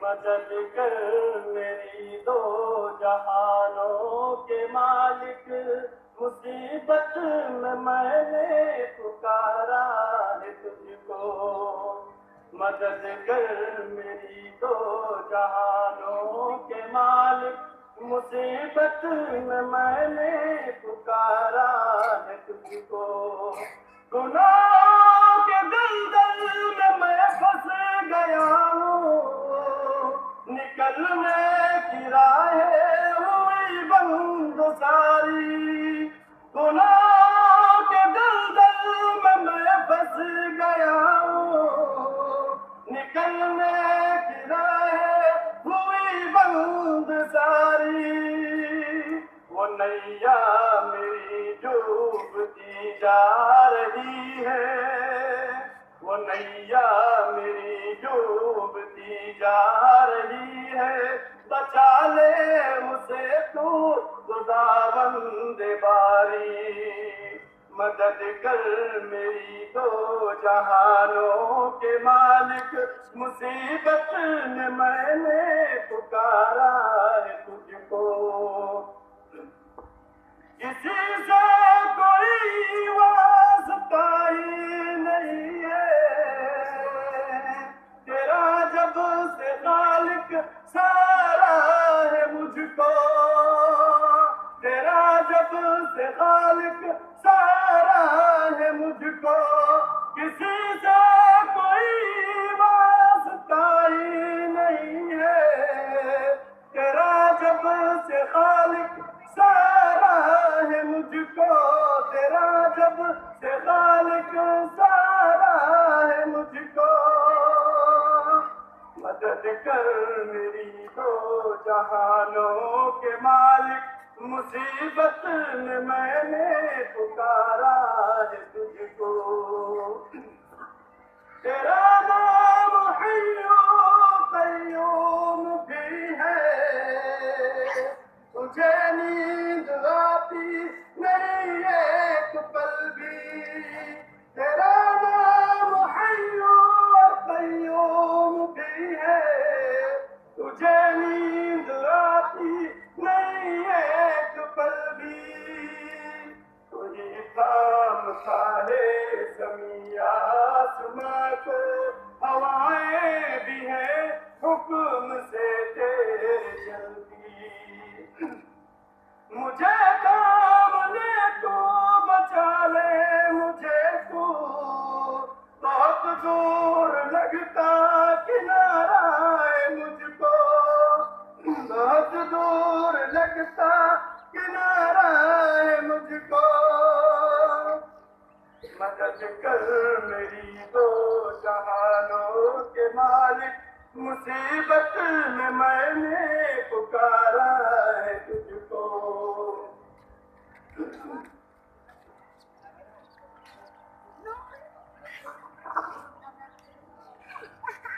مدد کر میری دو جہانوں کے مالک، مصیبت میں نے پکارا ہے تجھ کو۔ مدد کر میری دو جہانوں کے مالک، مصیبت میں نے پکارا ہے تجھ کو۔ گناہ کے دلدل میں پھنس گیا ہوں، نکلنے کی راہیں ہوئی بند ساری۔ گناہ کے دلدل میں پھنس گیا ہوں، نکلنے کی راہیں ہوئی بند ساری۔ وہ نیا میری ڈوبتی جا رہی ہے، وہ نیا میری ڈوبتی جا رہی ہے، بچا لے اسے تو خداوند باری۔ مدد کر میری دو جہانوں کے مالک، مصیبت میں نے پکارا ہے تجھ کو۔ کسی سے کوئی واسطہ ہی نہیں ہے، تیرا جب سے خالق سارا ہے مجھ کو، تیرا جب سے خالق سارا ہے مجھ کو۔ کسی سے کوئی واسطہ ہی نہیں ہے، تیرا جب سے خالق سارا ہے مجھ کو، تیرا جب سے خالق سارا ہے مجھ کو۔ مدد کر میری دو جہانوں کے مالک، مصیبت میں نے پکارا ہے تجھ کو۔ تیرا نام حی قیوم بھی ہے، تجھے نیند آتی نہیں ایک پل بھی۔ تیرا نام حی قیوم بھی ہے، تجھے نیند آتی نہیں ایک پل بھی۔ تجھے تھامتا ہے زمین آسماں کو، ہوائیں بھی ہیں حکم سے تیرے چلتی۔ مجھے کام لے تو بچا لے مجھے تو، بہت دور لگتا کنارہ ہے مجھ کو، بہت دور لگتا کنارہ ہے مجھ کو۔ مدد کر میری دو جہانوں کے مالک، مصیبت میں نے پکارا